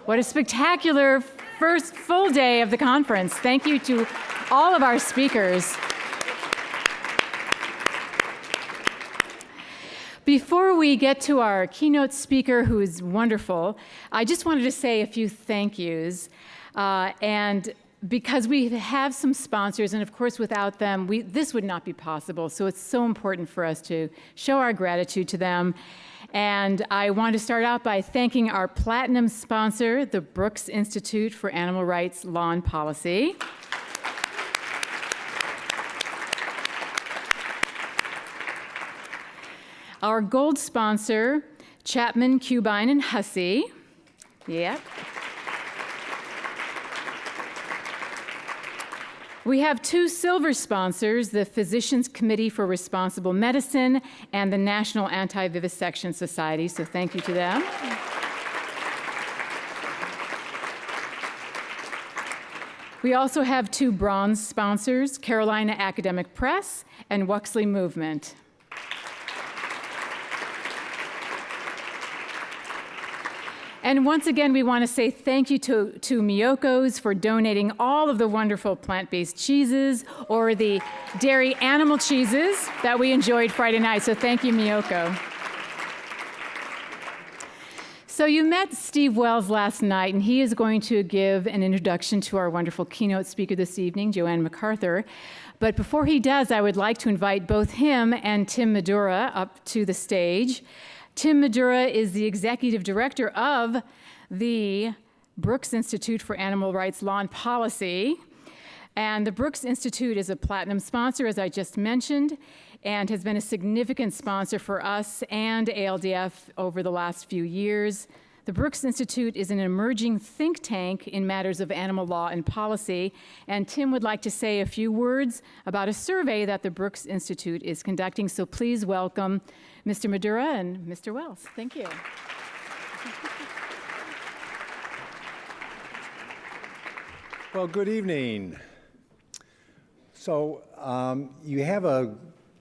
What a spectacular first full day of the conference. Thank you to all of our speakers. Before we get to our keynote speaker, who is wonderful, I just wanted to say a few thank yous. And because we have some sponsors, and of course without them, this would not be possible. So it's so important for us to show our gratitude to them. And I want to start out by thanking our platinum sponsor, the Brooks Institute for Animal Rights Law and Policy. Our gold sponsor, Chapman, Cubine, and Hussey. Yep. We have two silver sponsors, the Physicians Committee for Responsible Medicine and the National Anti-Vivisection Society, so thank you to them. We also have two bronze sponsors, Carolina Academic Press and Wuxley Movement. And once again, we want to say thank you to Miyoko's for donating all of the wonderful plant-based cheeses or the dairy animal cheeses that we enjoyed Friday night. So thank you, Miyoko. So you met Steve Wells last night, and he is going to give an introduction to our wonderful keynote speaker this evening, Joann Mcarthur. But before he does, I would like to invite both him and Tim Medura up to the stage. Tim Medura is the executive director of the Brooks Institute for Animal Rights Law and Policy. And the Brooks Institute is a platinum sponsor, as I just mentioned, and has been a significant sponsor for us and ALDF over the last few years. The Brooks Institute is an emerging think tank in matters of animal law and policy, and Tim would like to say a few words about a survey that the Brooks Institute is conducting. So please welcome Mr. Medura and Mr. Wells. Thank you. Well, good evening. So you have a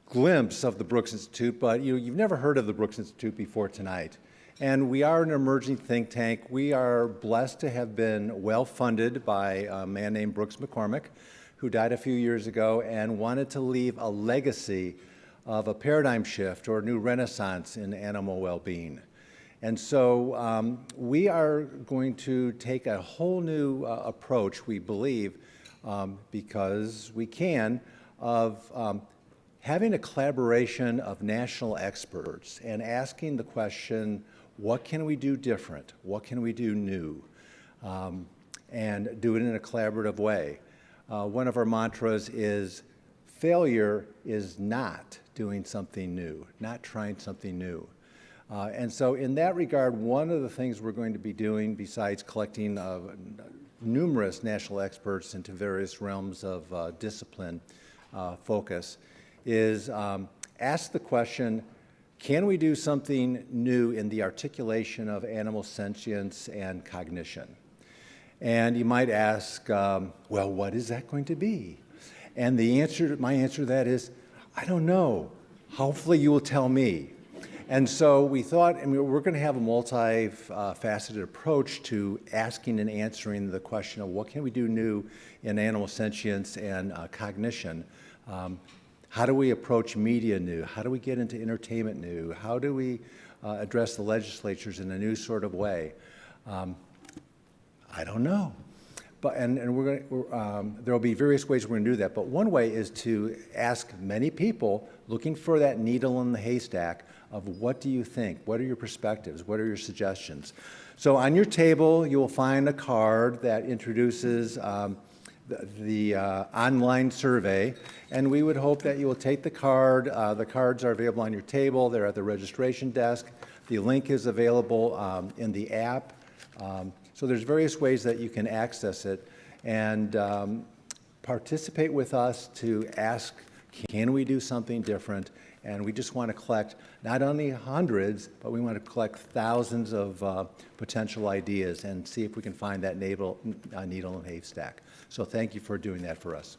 glimpse of the Brooks Institute, but you've never heard of the Brooks Institute before tonight. And we are an emerging think tank. We are blessed to have been well funded by a man named Brooks McCormick, who died a few years ago and wanted to leave a legacy of a paradigm shift or a new renaissance in animal well-being. And so we are going to take a whole new approach, we believe, because we can, of having a collaboration of national experts and asking the question, what can we do different? What can we do new? And do it in a collaborative way. One of our mantras is, failure is not doing something new, not trying something new. And so in that regard, one of the things we're going to be doing, besides collecting numerous national experts into various realms of discipline focus, is ask the question, can we do something new in the articulation of animal sentience and cognition? And you might ask, well, what is that going to be? And my answer to that is, I don't know. Hopefully you will tell me. And so we thought, we're going to have a multi-faceted approach to asking and answering the question of what can we do new in animal sentience and cognition. How do we approach media new? How do we get into entertainment new? How do we address the legislatures in a new sort of way? I don't know. But, there will be various ways we're going to do that. But one way is to ask many people looking for that needle in the haystack of what do you think? What are your perspectives? What are your suggestions? So on your table, you will find a card that introduces the online survey, and we would hope that you will take the card. The cards are available on your table. They're at the registration desk. The link is available in the app. So there's various ways that you can access it and participate with us to ask, can we do something different? And we just want to collect not only hundreds, but we want to collect thousands of potential ideas and see if we can find that needle in the haystack. So thank you for doing that for us.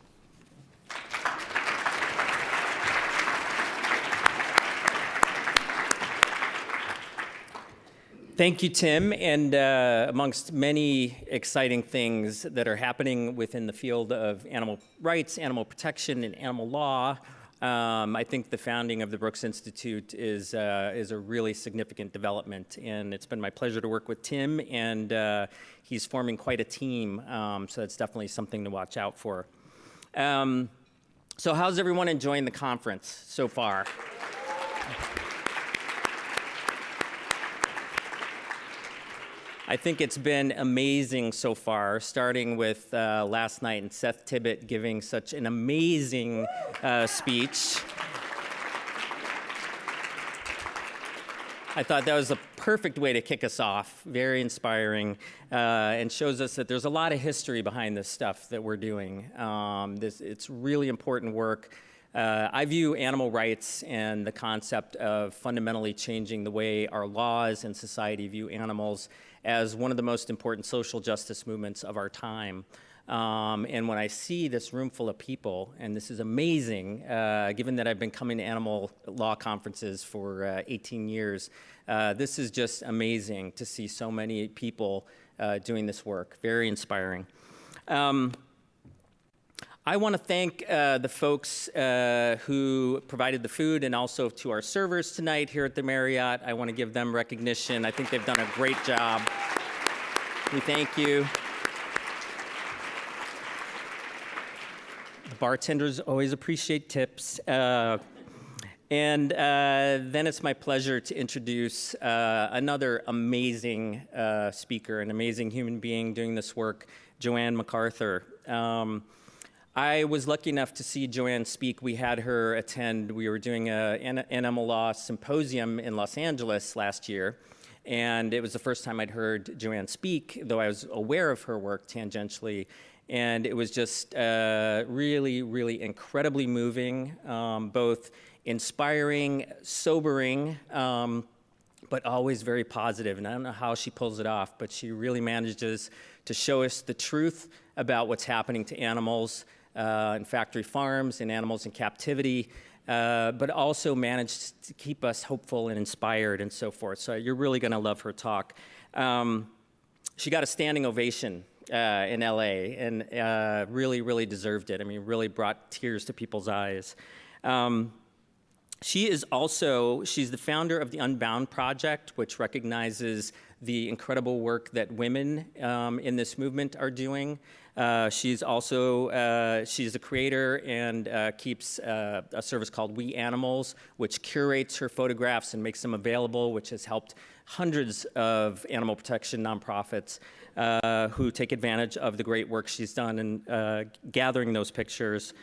Thank you, Tim. And amongst many exciting things that are happening within the field of animal rights, animal protection, and animal law, I think the founding of the Brooks Institute is a really significant development. And it's been my pleasure to work with Tim, and he's forming quite a team. So that's definitely something to watch out for. So how's everyone enjoying the conference so far? I think it's been amazing so far, starting with last night and Seth Tibbett giving such an amazing speech. I thought that was a perfect way to kick us off, very inspiring, and shows us that there's a lot of history behind this stuff that we're doing. It's really important work. I view animal rights and the concept of fundamentally changing the way our laws and society view animals as one of the most important social justice movements of our time. And when I see this room full of people, and this is amazing, given that I've been coming to animal law conferences for 18 years, this is just amazing to see so many people doing this work. Very inspiring. I want to thank the folks who provided the food, and also to our servers tonight here at the Marriott. I want to give them recognition. I think they've done a great job. We thank you. The bartenders always appreciate tips. And then it's my pleasure to introduce another amazing speaker, an amazing human being doing this work, Joanne Macarthur. I was lucky enough to see Joanne speak. We had her attend. We were doing an animal law symposium in Los Angeles last year, and it was the first time I'd heard Joanne speak, though I was aware of her work tangentially, and it was just really, really incredibly moving, both inspiring, sobering, but always very positive. And I don't know how she pulls it off, but she really manages to show us the truth about what's happening to animals in factory farms and animals in captivity, but also managed to keep us hopeful and inspired and so forth. So you're really going to love her talk. She got a standing ovation in LA, and really, really deserved it. I mean, really brought tears to people's eyes. She's the founder of the Unbound Project, which recognizes the incredible work that women in this movement are doing. She's the creator and keeps a service called We Animals, which curates her photographs and makes them available, which has helped hundreds of animal protection nonprofits who take advantage of the great work she's done in gathering those pictures.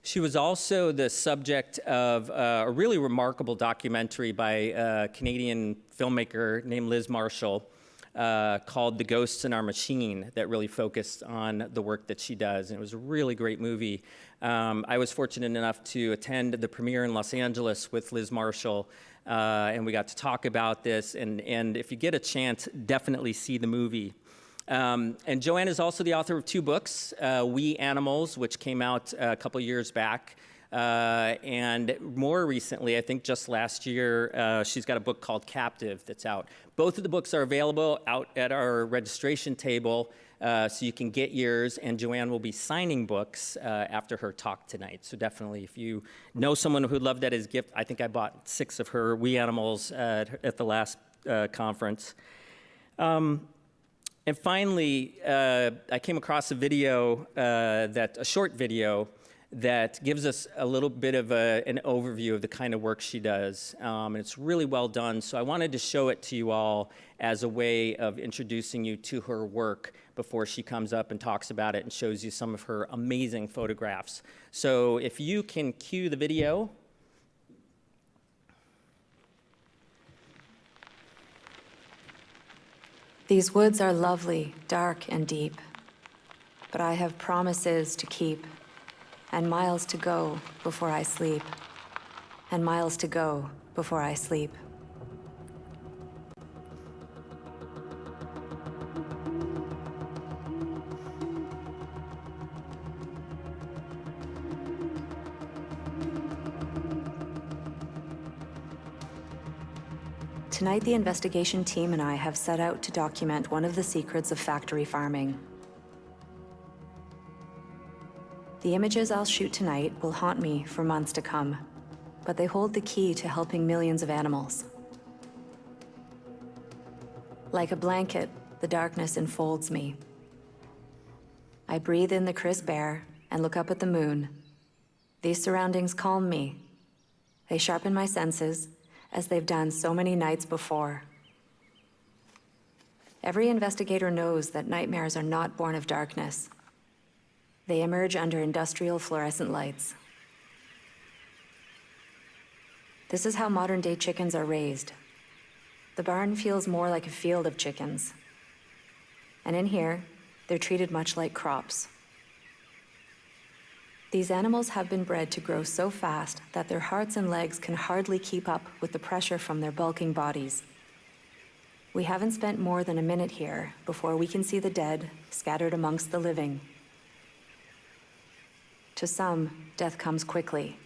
She was also the subject of a really remarkable documentary by a Canadian filmmaker named Liz Marshall called The Ghosts in Our Machine, that really focused on the work that she does. And it was a really great movie. I was fortunate enough to attend the premiere in Los Angeles with Liz Marshall, and we got to talk about this. And if you get a chance, definitely see the movie. And Joanne is also the author of 2 books, We Animals, which came out a couple years back, and more recently, I think just last year, she's got a book called Captive that's out. Both of the books are available out at our registration table, so you can get yours, and Joanne will be signing books after her talk tonight. So definitely, if you know someone who'd love that as a gift, I think I bought 6 of her We Animals at the last conference. And finally, I came across a video, a short video, that gives us a little bit of an overview of the kind of work she does. And it's really well done, so I wanted to show it to you all as a way of introducing you to her work before she comes up and talks about it and shows you some of her amazing photographs. So if you can cue the video. These woods are lovely, dark and deep, but I have promises to keep, and miles to go before I sleep, and miles to go before I sleep. Tonight, the investigation team and I have set out to document one of the secrets of factory farming. The images I'll shoot tonight will haunt me for months to come, but they hold the key to helping millions of animals. Like a blanket, the darkness enfolds me. I breathe in the crisp air and look up at the moon. These surroundings calm me. They sharpen my senses, as they've done so many nights before. Every investigator knows that nightmares are not born of darkness. They emerge under industrial fluorescent lights. This is how modern-day chickens are raised. The barn feels more like a field of chickens. And in here, they're treated much like crops. These animals have been bred to grow so fast that their hearts and legs can hardly keep up with the pressure from their bulking bodies. We haven't spent more than a minute here before we can see the dead scattered amongst the living. To some, death comes quickly.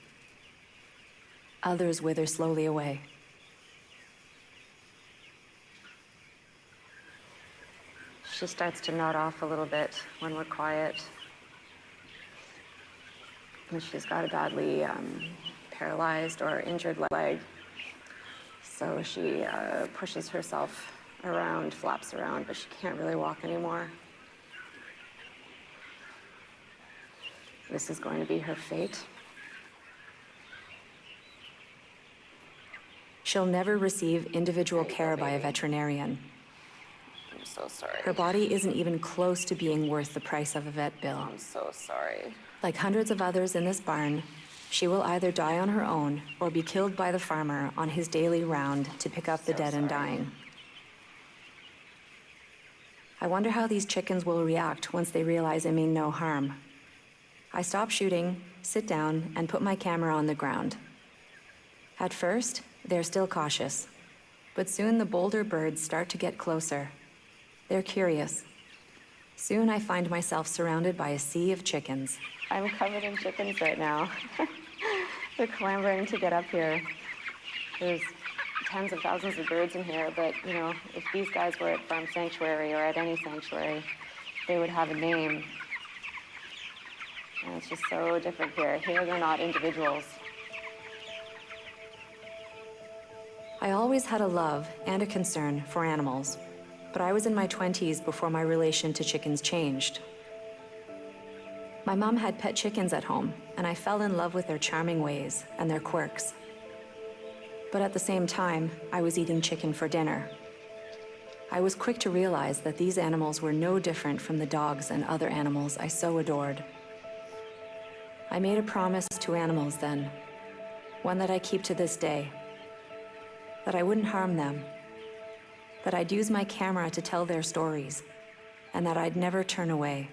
Others wither slowly away. She starts to nod off a little bit when we're quiet. And she's got a badly paralyzed or injured leg. So she pushes herself around, flaps around, but she can't really walk anymore. This is going to be her fate. She'll never receive individual care by a veterinarian. I'm so sorry. Her body isn't even close to being worth the price of a vet bill. I'm so sorry. Like hundreds of others in this barn, she will either die on her own or be killed by the farmer on his daily round to pick up the dead and dying. I wonder how these chickens will react once they realize I mean no harm. I stop shooting, sit down, and put my camera on the ground. At first, they're still cautious, but soon the bolder birds start to get closer. They're curious. Soon I find myself surrounded by a sea of chickens. I'm covered in chickens right now. They're clambering to get up here. There's tens of thousands of birds in here, but you know, if these guys were at Farm Sanctuary or at any sanctuary, they would have a name. And it's just so different here. Here they're not individuals. I always had a love and a concern for animals, but I was in my 20s before my relation to chickens changed. My mom had pet chickens at home, and I fell in love with their charming ways and their quirks. But at the same time, I was eating chicken for dinner. I was quick to realize that these animals were no different from the dogs and other animals I so adored. I made a promise to animals then, one that I keep to this day, that I wouldn't harm them, that I'd use my camera to tell their stories, and that I'd never turn away.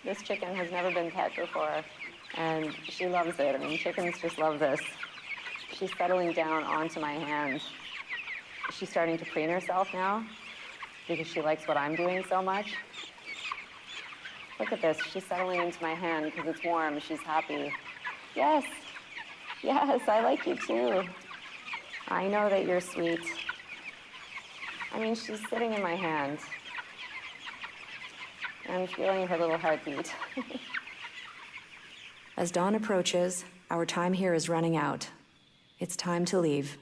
This chicken has never been pet before, and she loves it. I mean, chickens just love this. She's settling down onto my hand. She's starting to preen herself now because she likes what I'm doing so much. Look at this. She's settling into my hand because it's warm. She's happy. Yes. Yes, I like you too. I know that you're sweet. I mean, she's sitting in my hand. I'm feeling her little heartbeat. As dawn approaches, our time here is running out. It's time to leave.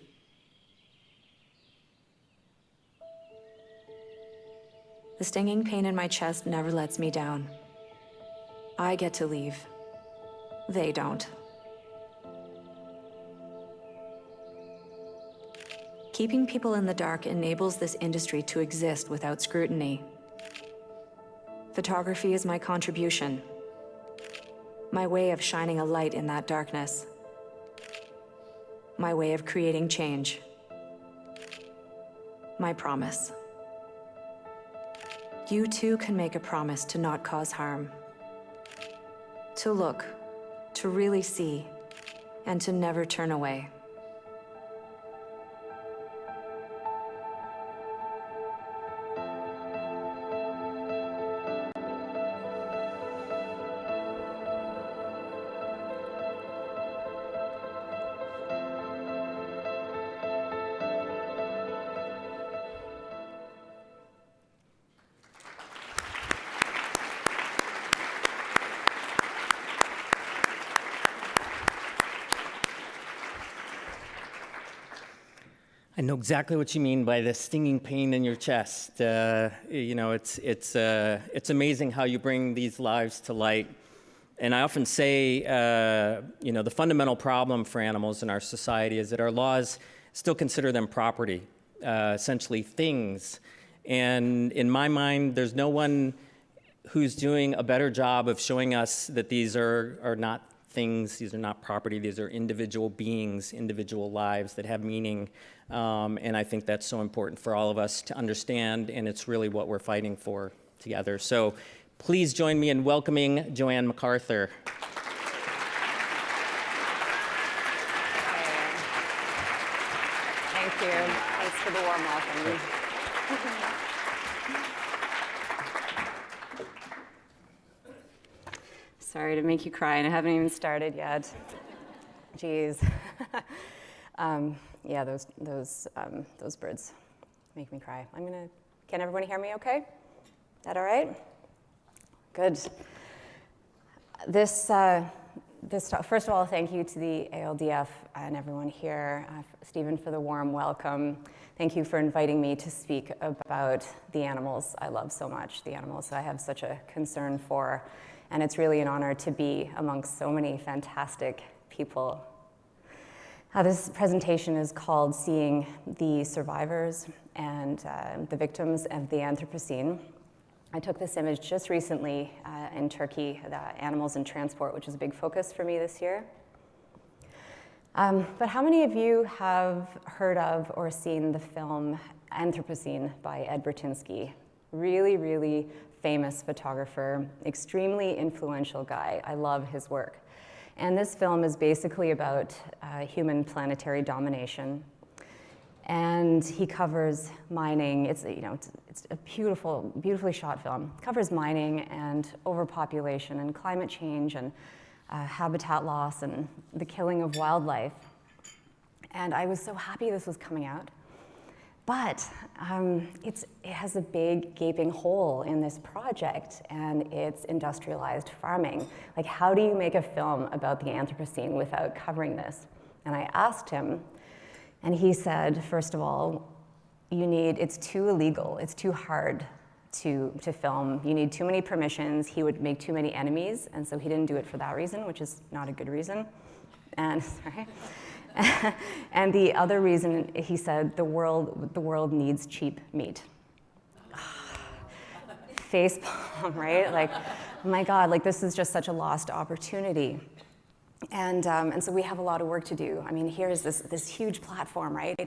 The stinging pain in my chest never lets me down. I get to leave. They don't. Keeping people in the dark enables this industry to exist without scrutiny. Photography is my contribution, my way of shining a light in that darkness, my way of creating change, my promise. You too can make a promise to not cause harm, to look, to really see, and to never turn away. I know exactly what you mean by the stinging pain in your chest. It's amazing how you bring these lives to light. And I often say, the fundamental problem for animals in our society is that our laws still consider them property, essentially things. And in my mind, there's no one who's doing a better job of showing us that these are not things, these are not property, these are individual beings, individual lives that have meaning. And I think that's so important for all of us to understand, and it's really what we're fighting for together. So please join me in welcoming Joanne Macarthur. Thank you. Thanks for the warm welcome. Sorry to make you cry, and I haven't even started yet. Jeez. Yeah, those birds make me cry. Can everybody hear me okay? Is that all right? Good. First of all, thank you to the ALDF and everyone here. Stephen, for the warm welcome. Thank you for inviting me to speak about the animals I love so much, the animals I have such a concern for. And it's really an honor to be amongst so many fantastic people. This presentation is called Seeing the Survivors and the Victims of the Anthropocene. I took this image just recently in Turkey, the animals in transport, which is a big focus for me this year. But how many of you have heard of or seen the film Anthropocene by Ed Burtynsky? Really, really famous photographer, extremely influential guy. I love his work. And this film is basically about human planetary domination. And he covers mining. It's a beautifully shot film. It covers mining and overpopulation and climate change and habitat loss and the killing of wildlife. And I was so happy this was coming out. But it has a big gaping hole in this project, and it's industrialized farming. Like, how do you make a film about the Anthropocene without covering this? And I asked him, and he said, first of all, it's too illegal, it's too hard to film. You need too many permissions. He would make too many enemies, and so he didn't do it for that reason, which is not a good reason. And sorry. And the other reason, he said, the world needs cheap meat. Facepalm, right? Like, oh my God, like this is just such a lost opportunity. And so we have a lot of work to do. I mean, here's this huge platform, right?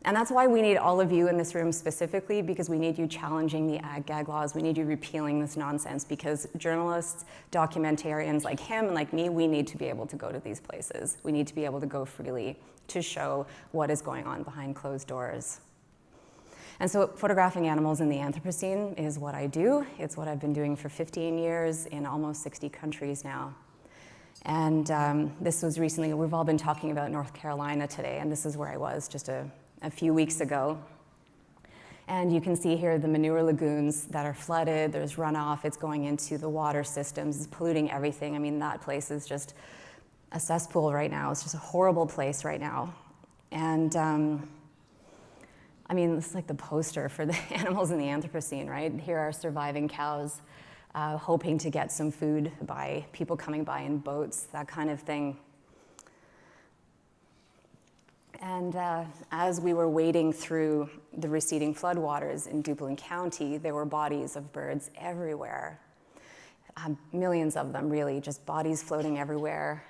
And that's why we need all of you in this room specifically, because we need you challenging the ag-gag laws. We need you repealing this nonsense, because journalists, documentarians like him and like me, we need to be able to go to these places. We need to be able to go freely to show what is going on behind closed doors. And so photographing animals in the Anthropocene is what I do. It's what I've been doing for 15 years in almost 60 countries now. And this was recently, we've all been talking about North Carolina today, and this is where I was just a few weeks ago. And you can see here the manure lagoons that are flooded, there's runoff, it's going into the water systems, it's polluting everything. I mean, that place is just a cesspool right now. It's just a horrible place right now. And I mean, it's like the poster for the animals in the Anthropocene, right? Here are surviving cows hoping to get some food by people coming by in boats, that kind of thing. And as we were wading through the receding floodwaters in Duplin County, there were bodies of birds everywhere. Millions of them, really, just bodies floating everywhere.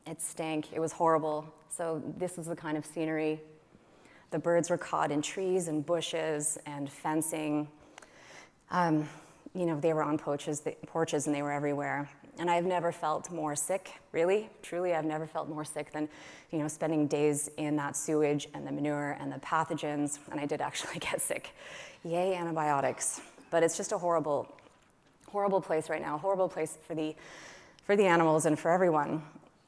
It stank, it was horrible. So this is the kind of scenery. The birds were caught in trees and bushes and fencing. They were on porches and they were everywhere. And I've never felt more sick, really, truly, I've never felt more sick than, spending days in that sewage and the manure and the pathogens, and I did actually get sick. Yay, antibiotics. But it's just a horrible place right now, a horrible place for the animals and for everyone.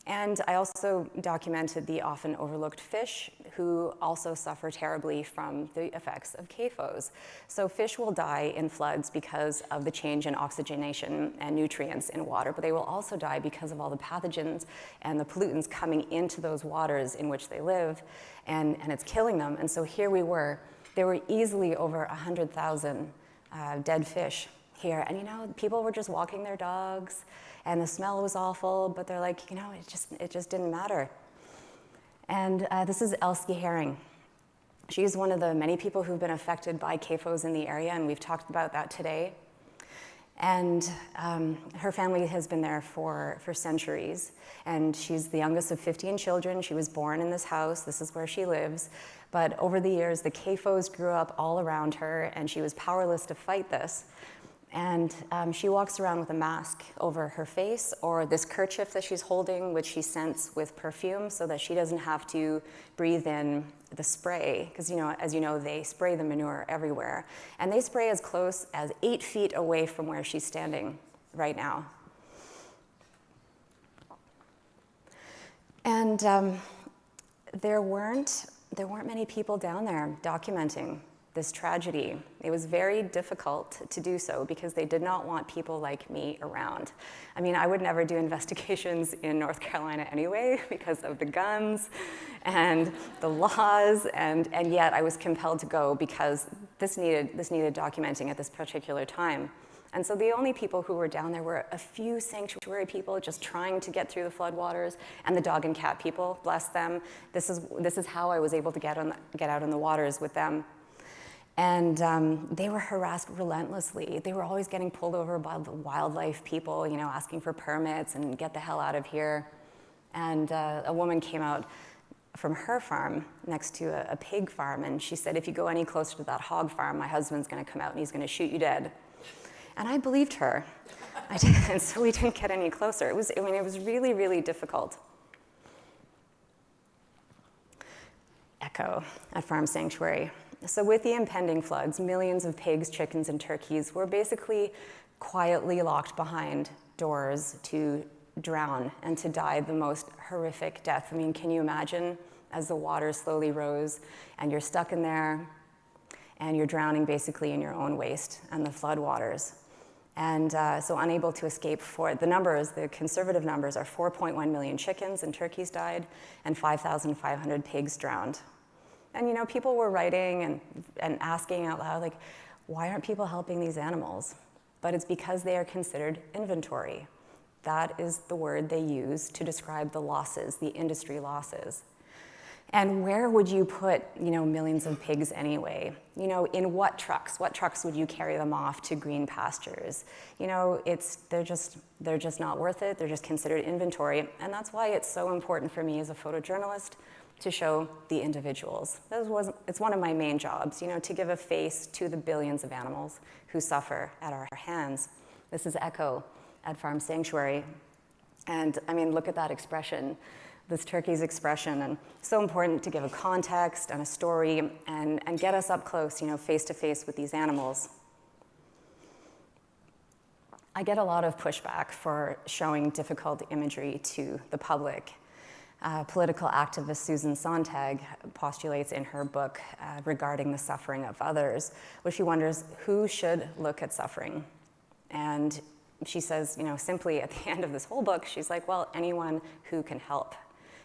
And I also documented the often overlooked fish who also suffer terribly from the effects of CAFOs. So fish will die in floods because of the change in oxygenation and nutrients in water, but they will also die because of all the pathogens and the pollutants coming into those waters in which they live, and it's killing them. And so here we were. There were easily over 100,000 dead fish here. And you know, people were just walking their dogs, and the smell was awful, but they're like, you know, it just didn't matter. And this is Elske herring. She's one of the many people who've been affected by CAFOs in the area, and we've talked about that today. And her family has been there for centuries. And she's the youngest of 15 children. She was born in this house. This is where she lives. But over the years, the CAFOs grew up all around her, and she was powerless to fight this. And she walks around with a mask over her face, or this kerchief that she's holding, which she scents with perfume so that she doesn't have to breathe in the spray. Because, you know, as you know, they spray the manure everywhere. And they spray as close as 8 feet away from where she's standing right now. And there weren't many people down there documenting this tragedy. It was very difficult to do so because they did not want people like me around. I mean, I would never do investigations in North Carolina anyway because of the guns and the laws, and yet I was compelled to go because this needed documenting at this particular time. And so the only people who were down there were a few sanctuary people just trying to get through the floodwaters, and the dog and cat people, bless them. This is how I was able to get out on the waters with them. And they were harassed relentlessly. They were always getting pulled over by the wildlife people, you know, asking for permits and get the hell out of here. And a woman came out from her farm next to a pig farm, and she said, if you go any closer to that hog farm, my husband's gonna come out and he's gonna shoot you dead. And I believed her. I did, and so we didn't get any closer. It was really, really difficult. Echo at Farm Sanctuary. So with the impending floods, millions of pigs, chickens, and turkeys were basically quietly locked behind doors to drown and to die the most horrific death. I mean, can you imagine as the water slowly rose and you're stuck in there and you're drowning basically in your own waste and the floodwaters? And so unable to escape for the numbers, the conservative numbers are 4.1 million chickens and turkeys died and 5,500 pigs drowned. And you know, people were writing and asking out loud, like, why aren't people helping these animals? But it's because they are considered inventory. That is the word they use to describe the losses, the industry losses. And where would you put, you know, millions of pigs anyway? You know, in what trucks? What trucks would you carry them off to green pastures? You know, they're just not worth it. They're just considered inventory. And that's why it's so important for me as a photojournalist to show the individuals. It's one of my main jobs, you know, to give a face to the billions of animals who suffer at our hands. This is Echo at Farm Sanctuary. And I mean, look at that expression, this turkey's expression. And so important to give a context and a story and get us up close, you know, face to face with these animals. I get a lot of pushback for showing difficult imagery to the public. Political activist Susan Sontag postulates in her book regarding the suffering of others, where she wonders who should look at suffering. And she says, you know, simply at the end of this whole book, she's like, well, anyone who can help.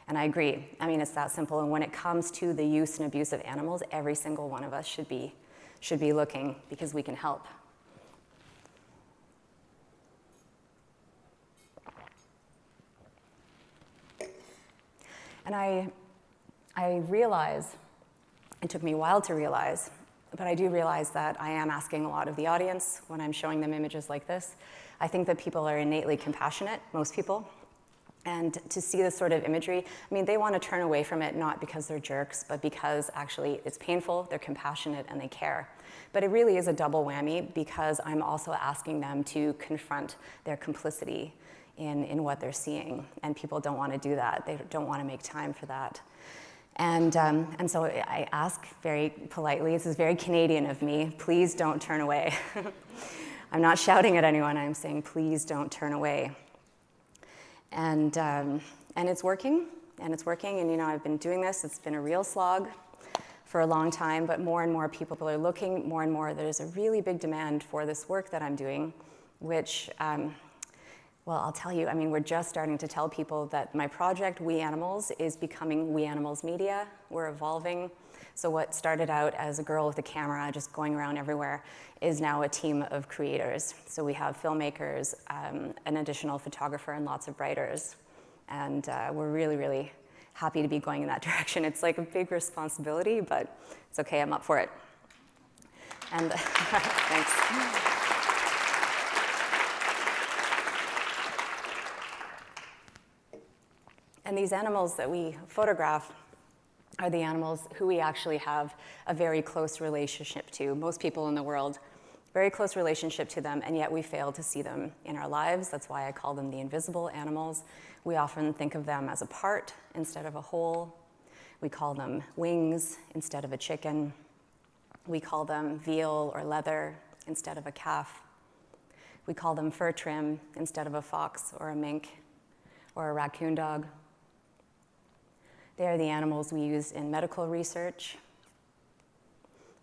And I agree. I mean, it's that simple. And when it comes to the use and abuse of animals, every single one of us should be looking because we can help. And I realize, it took me a while to realize, but I do realize that I am asking a lot of the audience when I'm showing them images like this. I think that people are innately compassionate, most people. And to see this sort of imagery, I mean, they want to turn away from it not because they're jerks, but because actually it's painful, they're compassionate, and they care. But it really is a double whammy because I'm also asking them to confront their complicity in what they're seeing. And people don't want to do that. They don't want to make time for that. And so I ask very politely, this is very Canadian of me, please don't turn away. I'm not shouting at anyone, I'm saying please don't turn away. And And it's working, and I've been doing this. It's been a real slog for a long time, but more and more people are looking, more and more there's a really big demand for this work that I'm doing, which, well, I'll tell you, we're just starting to tell people that my project, We Animals, is becoming We Animals Media. We're evolving. So what started out as a girl with a camera just going around everywhere is now a team of creators. So we have filmmakers, an additional photographer, and lots of writers. And we're really, really happy to be going in that direction. It's like a big responsibility, but it's okay, I'm up for it. And thanks. And these animals that we photograph are the animals who we actually have a very close relationship to. Most people in the world, very close relationship to them, and yet we fail to see them in our lives. That's why I call them the invisible animals. We often think of them as a part instead of a whole. We call them wings instead of a chicken. We call them veal or leather instead of a calf. We call them fur trim instead of a fox or a mink or a raccoon dog. They are the animals we use in medical research.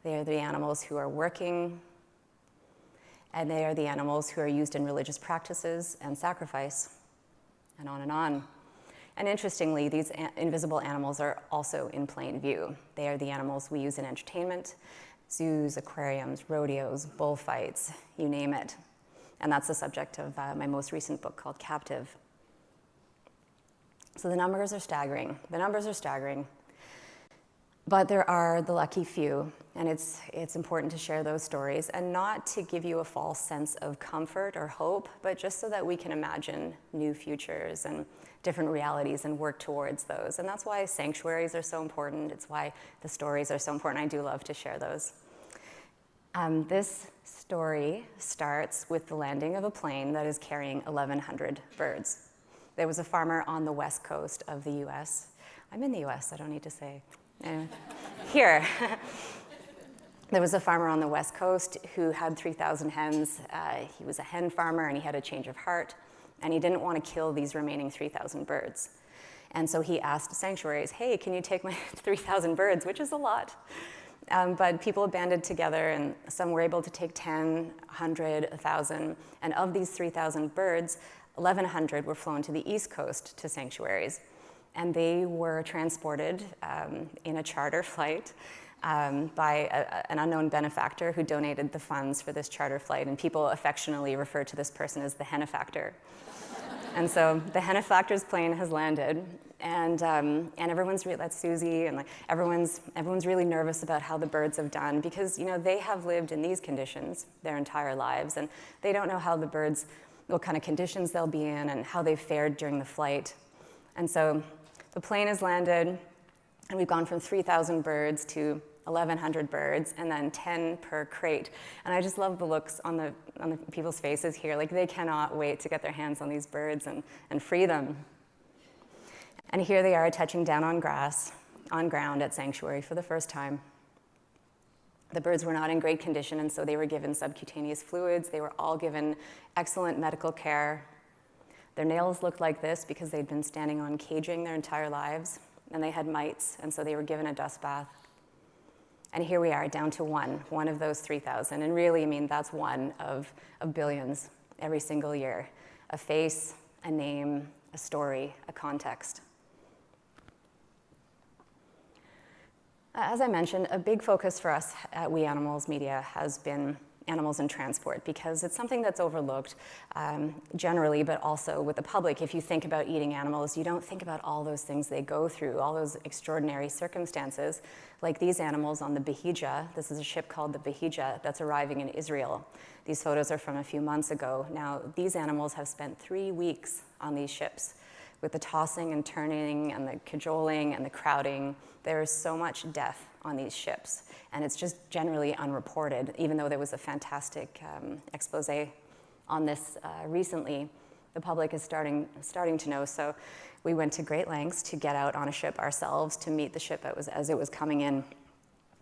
They are the animals who are working. And they are the animals who are used in religious practices and sacrifice, and on and on. And interestingly, these invisible animals are also in plain view. They are the animals we use in entertainment, zoos, aquariums, rodeos, bullfights, you name it. And that's the subject of my most recent book called Captive. So the numbers are staggering. But there are the lucky few, and it's important to share those stories, and not to give you a false sense of comfort or hope, but just so that we can imagine new futures and different realities and work towards those. And that's why sanctuaries are so important. It's why the stories are so important. I do love to share those. This story starts with the landing of a plane that is carrying 1,100 birds. There was a farmer on the west coast of the US. I'm in the US, I don't need to say. Here. There was a farmer on the west coast who had 3,000 hens. He was a hen farmer and he had a change of heart, and he didn't want to kill these remaining 3,000 birds. And so he asked sanctuaries, hey, can you take my 3,000 birds, which is a lot. But people banded together, and some were able to take 10, 100, 1,000. And of these 3,000 birds, 1,100 were flown to the East Coast to sanctuaries. And they were transported in a charter flight by an unknown benefactor who donated the funds for this charter flight. And people affectionately refer to this person as the henefactor. And so the henefactor's plane has landed, and everyone's that's Susie, and everyone's really nervous about how the birds have done, because they have lived in these conditions their entire lives, and they don't know how the birds, what kind of conditions they'll be in, and how they've fared during the flight. And so the plane has landed, and we've gone from 3,000 birds to 1,100 birds, and then 10 per crate. And I just love the looks on the people's faces here. Like, they cannot wait to get their hands on these birds and free them. And here they are touching down on ground at Sanctuary for the first time. The birds were not in great condition, and so they were given subcutaneous fluids. They were all given excellent medical care. Their nails looked like this because they'd been standing on caging their entire lives, and they had mites, and so they were given a dust bath. And here we are, down to one of those 3,000. And really, that's one of billions every single year. A face, a name, a story, a context. As I mentioned, a big focus for us at We Animals Media has been animals in transport, because it's something that's overlooked generally, but also with the public. If you think about eating animals, you don't think about all those things they go through, all those extraordinary circumstances, like these animals on the Bahija. This is a ship called the Bahija that's arriving in Israel. These photos are from a few months ago. Now, these animals have spent 3 weeks on these ships with the tossing and turning and the cajoling and the crowding. There is so much death on these ships, and it's just generally unreported, even though there was a fantastic expose on this recently. The public is starting to know, so we went to great lengths to get out on a ship ourselves to meet the ship as it was coming in.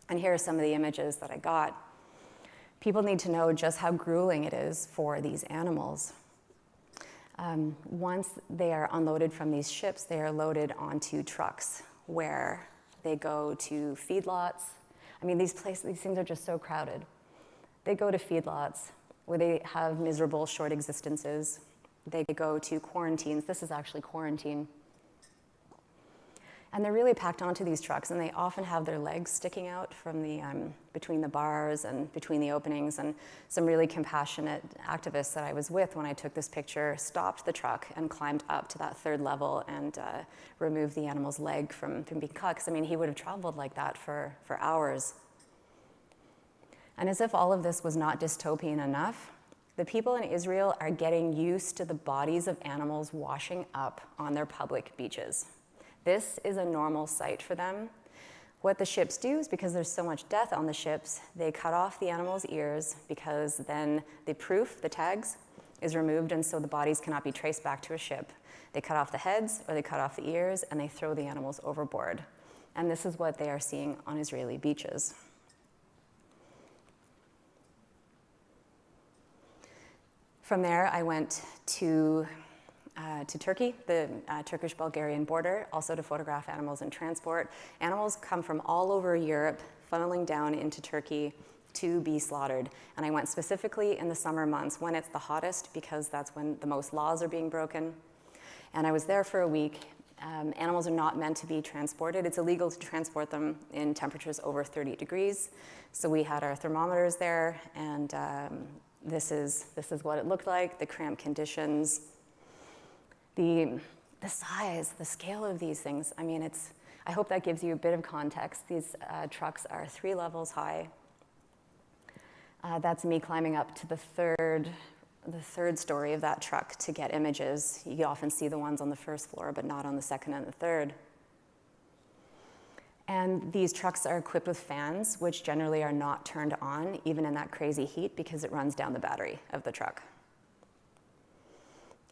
And here are some of the images that I got. People need to know just how grueling it is for these animals. Once they are unloaded from these ships, they are loaded onto trucks where they go to feedlots. I mean, these things are just so crowded. They go to feedlots where they have miserable, short existences. They go to quarantines. This is actually quarantine. And they're really packed onto these trucks, and they often have their legs sticking out from the, between the bars and between the openings. And some really compassionate activists that I was with when I took this picture stopped the truck and climbed up to that third level and removed the animal's leg from being cut. Because, I mean, he would have traveled like that for hours. And as if all of this was not dystopian enough, the people in Israel are getting used to the bodies of animals washing up on their public beaches. This is a normal sight for them. What the ships do is, because there's so much death on the ships, they cut off the animal's ears, because then the proof, the tags, is removed, and so the bodies cannot be traced back to a ship. They cut off the heads, or they cut off the ears, and they throw the animals overboard. And this is what they are seeing on Israeli beaches. From there, I went to Turkey, the Turkish-Bulgarian border, also to photograph animals in transport. Animals come from all over Europe, funneling down into Turkey to be slaughtered. And I went specifically in the summer months when it's the hottest, because that's when the most laws are being broken. And I was there for a week. Animals are not meant to be transported. It's illegal to transport them in temperatures over 30 degrees. So we had our thermometers there, and this is what it looked like, the cramped conditions. The size, the scale of these things, I mean, I hope that gives you a bit of context. These trucks are 3 levels high. That's me climbing up to the third story of that truck to get images. You often see the ones on the first floor, but not on the second and the third. And these trucks are equipped with fans, which generally are not turned on, even in that crazy heat, because it runs down the battery of the truck.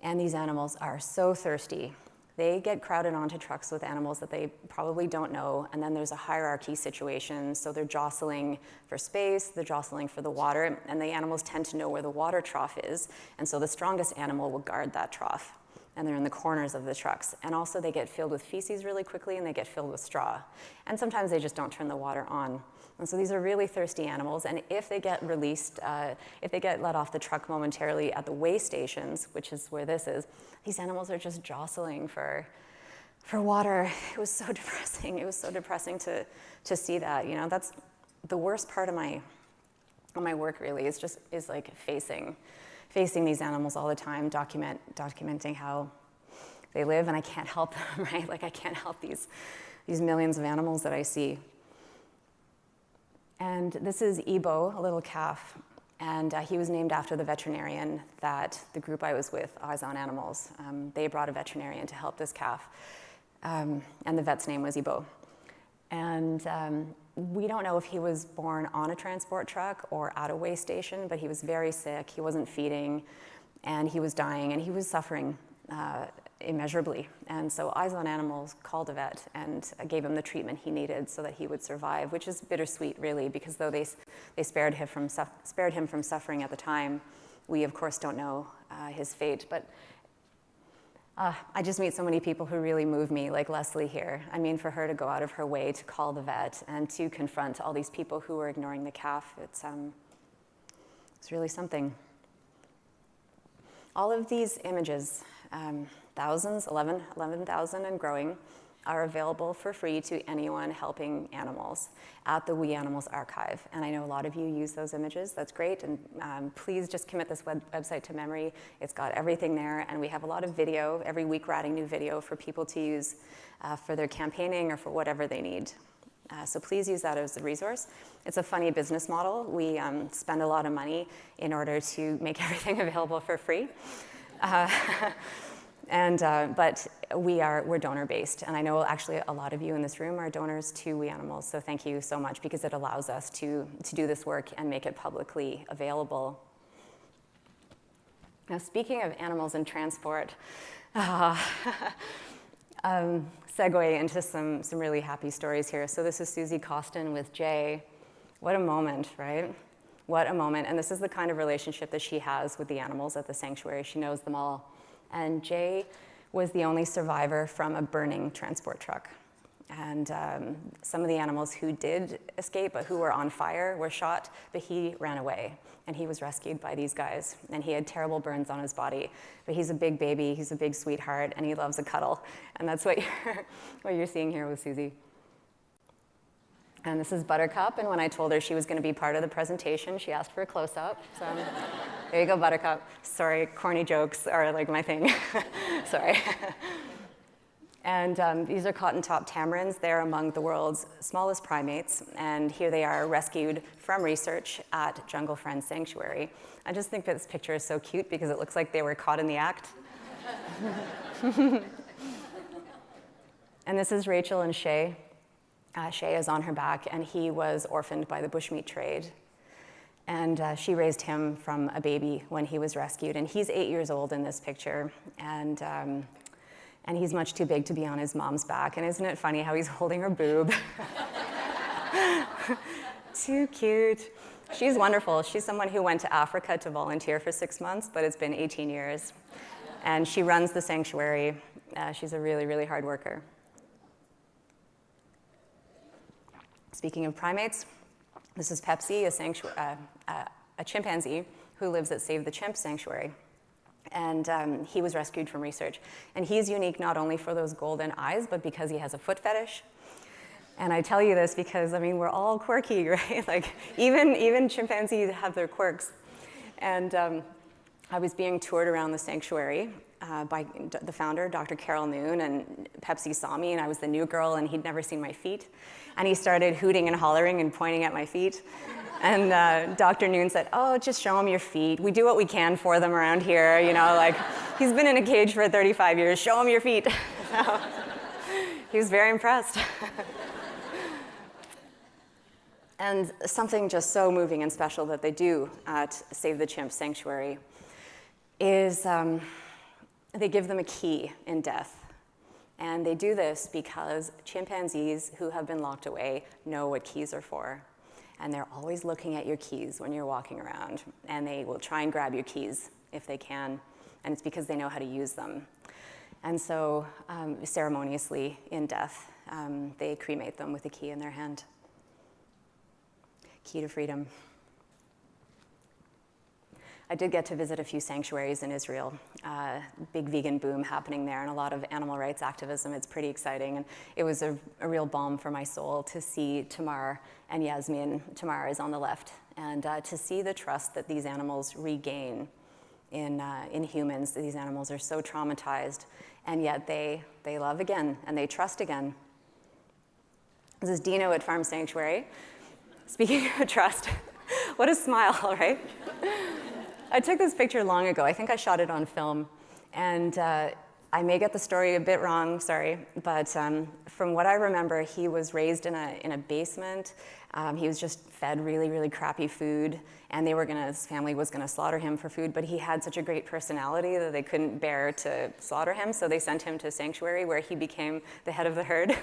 And these animals are so thirsty. They get crowded onto trucks with animals that they probably don't know, and then there's a hierarchy situation, so they're jostling for space, they're jostling for the water, and the animals tend to know where the water trough is, and so the strongest animal will guard that trough, and they're in the corners of the trucks. And also they get filled with feces really quickly, and they get filled with straw. And sometimes they just don't turn the water on. And so these are really thirsty animals, and if they get released, if they get let off the truck momentarily at the weigh stations, which is where this is, these animals are just jostling for water. It was so depressing. It was so depressing to see that. You know, that's the worst part of my work, really, is like facing these animals all the time, documenting how they live, and I can't help them, right? Like, I can't help these millions of animals that I see. And this is Ibo, a little calf, and he was named after the veterinarian that the group I was with, Eyes on Animals. They brought a veterinarian to help this calf, and the vet's name was Ibo. And we don't know if he was born on a transport truck or at a weigh station, but he was very sick, he wasn't feeding, and he was dying, and he was suffering immeasurably. And so Eyes on Animals called a vet and gave him the treatment he needed so that he would survive, which is bittersweet, really, because though they spared him from suffering at the time, we, of course, don't know his fate. But I just meet so many people who really move me, like Leslie here. I mean, for her to go out of her way to call the vet and to confront all these people who were ignoring the calf, it's really something. All of these images, thousands, 11,000 and growing, are available for free to anyone helping animals at the We Animals Archive. And I know a lot of you use those images. That's great. And please just commit this website to memory. It's got everything there. And we have a lot of video. Every week we're adding new video for people to use for their campaigning or for whatever they need. So please use that as a resource. It's a funny business model. We spend a lot of money in order to make everything available for free. But we're donor-based, and I know actually a lot of you in this room are donors to We Animals, so thank you so much, because it allows us to do this work and make it publicly available. Now, speaking of animals in transport, segue into some really happy stories here. So this is Susie Costin with Jay. What a moment, right? What a moment. And this is the kind of relationship that she has with the animals at the sanctuary. She knows them all. And Jay was the only survivor from a burning transport truck. And some of the animals who did escape, but who were on fire, were shot, but he ran away. And he was rescued by these guys. And he had terrible burns on his body. But he's a big baby, he's a big sweetheart, and he loves a cuddle. And that's what you're seeing here with Susie. And this is Buttercup, and when I told her she was going to be part of the presentation, she asked for a close-up. So there you go, Buttercup. Sorry, corny jokes are like my thing. Sorry. And these are cotton-top tamarins. They're among the world's smallest primates, and here they are rescued from research at Jungle Friends Sanctuary. I just think that this picture is so cute because it looks like they were caught in the act. And this is Rachel and Shay. Shay is on her back, and he was orphaned by the bushmeat trade. And she raised him from a baby when he was rescued, and he's 8 years old in this picture. And he's much too big to be on his mom's back. And isn't it funny how he's holding her boob? Too cute. She's wonderful. She's someone who went to Africa to volunteer for 6 months, but it's been 18 years. And she runs the sanctuary. She's a really, really hard worker. Speaking of primates, this is Pepsi, a chimpanzee who lives at Save the Chimp Sanctuary. And he was rescued from research. And he's unique not only for those golden eyes, but because he has a foot fetish. And I tell you this because, I mean, we're all quirky, right? Like, even chimpanzees have their quirks. And I was being toured around the sanctuary by the founder, Dr. Carol Noon, and Pepsi saw me, and I was the new girl, and he'd never seen my feet. And he started hooting and hollering and pointing at my feet. And Dr. Noon said, oh, just show him your feet. We do what we can for them around here, you know, like, he's been in a cage for 35 years, show him your feet. So, he was very impressed. And something just so moving and special that they do at Save the Chimp Sanctuary is they give them a key in death. And they do this because chimpanzees who have been locked away know what keys are for. And they're always looking at your keys when you're walking around. And they will try and grab your keys if they can. And it's because they know how to use them. And so ceremoniously in death, they cremate them with a key in their hand. Key to freedom. I did get to visit a few sanctuaries in Israel. Big vegan boom happening there and a lot of animal rights activism. It's pretty exciting. And it was a real balm for my soul to see Tamar and Yasmin. Tamar is on the left. And to see the trust that these animals regain in humans. These animals are so traumatized, and yet they love again and they trust again. This is Dino at Farm Sanctuary. Speaking of trust, what a smile, right? I took this picture long ago. I think I shot it on film. And I may get the story a bit wrong, sorry. But from what I remember, he was raised in a basement. He was just fed really, really crappy food. And his family was gonna slaughter him for food. But he had such a great personality that they couldn't bear to slaughter him. So they sent him to Sanctuary, where he became the head of the herd.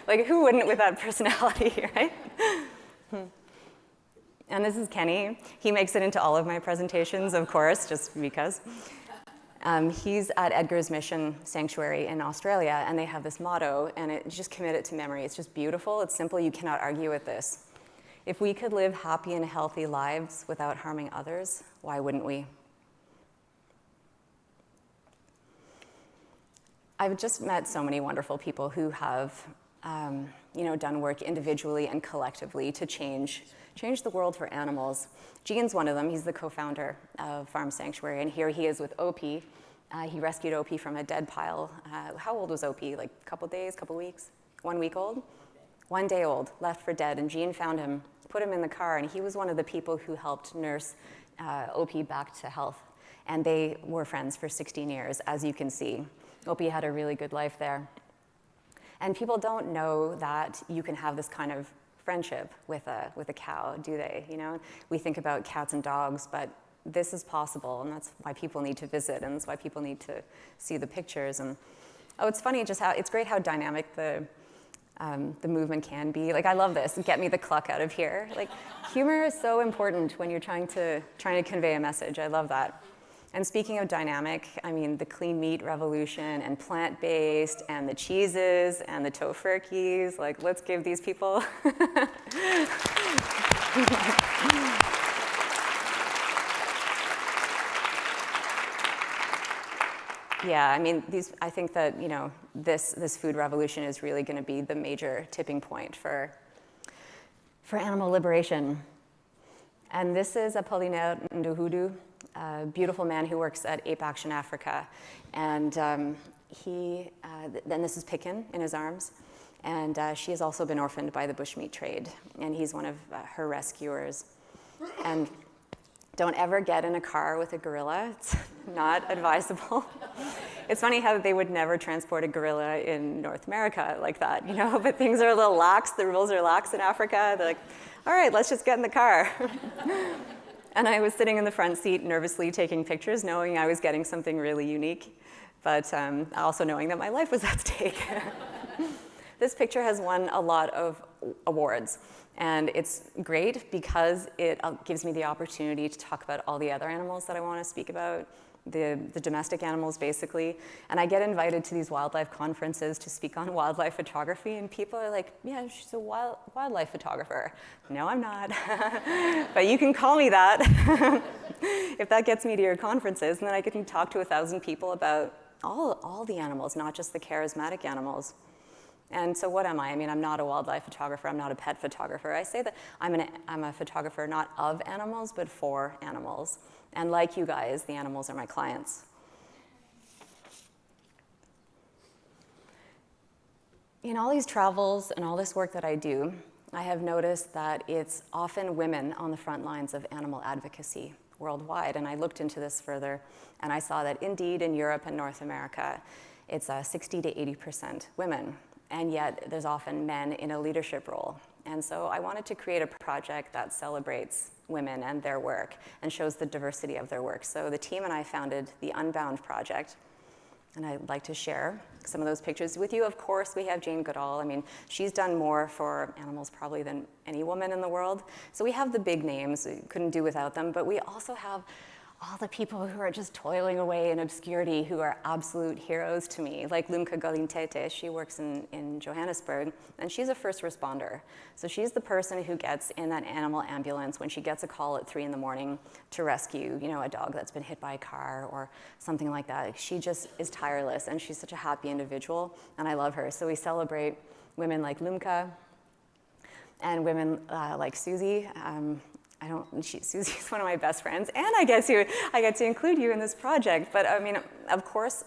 Like, who wouldn't with that personality, right? And this is Kenny. He makes it into all of my presentations, of course, just because. He's at Edgar's Mission Sanctuary in Australia, and they have this motto, and it's just commit it to memory. It's just beautiful. It's simple. You cannot argue with this. If we could live happy and healthy lives without harming others, why wouldn't we? I've just met so many wonderful people who have done work individually and collectively to change the world for animals. Gene's one of them. He's the co-founder of Farm Sanctuary, and here he is with Opie. He rescued Opie from a dead pile. How old was Opie? Like a couple days, couple weeks? 1 week old? 1 day old, left for dead, and Gene found him, put him in the car, and he was one of the people who helped nurse Opie back to health. And they were friends for 16 years, as you can see. Opie had a really good life there. And people don't know that you can have this kind of friendship with a cow, do they? You know, we think about cats and dogs, but this is possible, and that's why people need to visit, and that's why people need to see the pictures. And it's funny just how it's great how dynamic the movement can be. Like, I love this. Get me the cluck out of here. Like, humor is so important when you're trying to convey a message. I love that. And speaking of dynamic, I mean, the clean meat revolution and plant-based and the cheeses and the tofurkeys, like, let's give these people. Yeah, I mean, I think that, this food revolution is really going to be the major tipping point for animal liberation. And this is Apollinaire Nduhudu, a beautiful man who works at Ape Action Africa. And then this is Picken in his arms. And she has also been orphaned by the bushmeat trade. And he's one of her rescuers. And don't ever get in a car with a gorilla. It's not advisable. It's funny how they would never transport a gorilla in North America like that, but things are a little lax. The rules are lax in Africa. They're like, all right, let's just get in the car. And I was sitting in the front seat nervously taking pictures, knowing I was getting something really unique, but also knowing that my life was at stake. This picture has won a lot of awards. And it's great because it gives me the opportunity to talk about all the other animals that I want to speak about, the domestic animals, basically. And I get invited to these wildlife conferences to speak on wildlife photography, and people are like, yeah, she's a wildlife photographer. No, I'm not. But you can call me that if that gets me to your conferences, and then I can talk to 1,000 people about all the animals, not just the charismatic animals. And so what am I? I mean, I'm not a wildlife photographer. I'm not a pet photographer. I say that I'm a photographer not of animals, but for animals. And like you guys, the animals are my clients. In all these travels and all this work that I do, I have noticed that it's often women on the front lines of animal advocacy worldwide. And I looked into this further, and I saw that indeed in Europe and North America, it's 60 to 80% women. And yet there's often men in a leadership role. And so I wanted to create a project that celebrates women and their work and shows the diversity of their work. So the team and I founded the Unbound Project. And I'd like to share some of those pictures with you. Of course, we have Jane Goodall. I mean, she's done more for animals probably than any woman in the world. So we have the big names. We couldn't do without them. But we also have all the people who are just toiling away in obscurity who are absolute heroes to me, like Lumka Galintete. She works in Johannesburg, and she's a first responder. So she's the person who gets in that animal ambulance when she gets a call at 3 in the morning to rescue, a dog that's been hit by a car or something like that. She just is tireless, and she's such a happy individual, and I love her. So we celebrate women like Lumka and women like Susie. Susie's one of my best friends, and I get to include you in this project. But I mean, of course,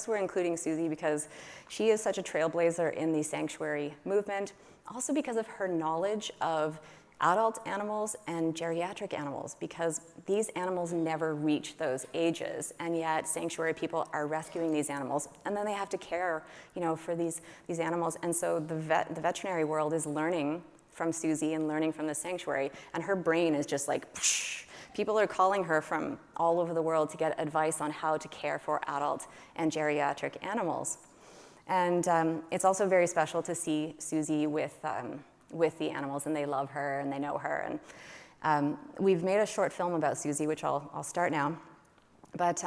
we're including Susie because she is such a trailblazer in the sanctuary movement. Also because of her knowledge of adult animals and geriatric animals, because these animals never reach those ages, and yet sanctuary people are rescuing these animals, and then they have to care, for these animals. And so the veterinary world is learning from Susie and learning from the sanctuary, and her brain is just like, whoosh. People are calling her from all over the world to get advice on how to care for adult and geriatric animals. And it's also very special to see Susie with the animals, and they love her and they know her. And we've made a short film about Susie, which I'll start now. But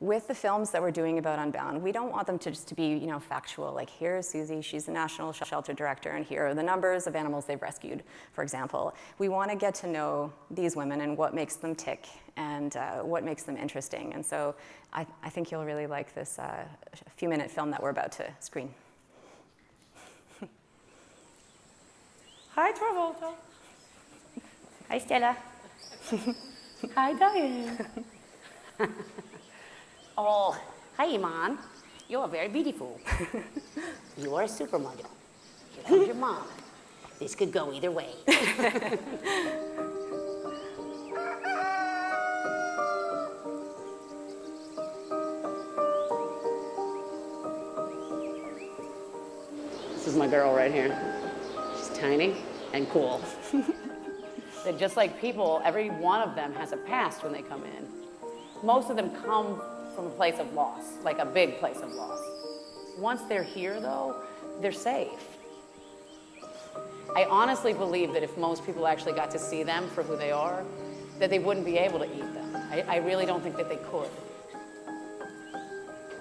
with the films that we're doing about Unbound, we don't want them to just to be, factual. Like, here's Susie, she's the National Shelter Director, and here are the numbers of animals they've rescued, for example. We want to get to know these women and what makes them tick and what makes them interesting. And so I think you'll really like this few-minute film that we're about to screen. Hi, Travolta. Hi, Stella. Hi, Diane. Oh, hi, Iman. You are very beautiful. You are a supermodel. Here comes your mom. This could go either way. This is my girl right here. She's tiny and cool. They're just like people, every one of them has a past when they come in. Most of them come from a place of loss, like a big place of loss. Once they're here, though, they're safe. I honestly believe that if most people actually got to see them for who they are, that they wouldn't be able to eat them. I really don't think that they could.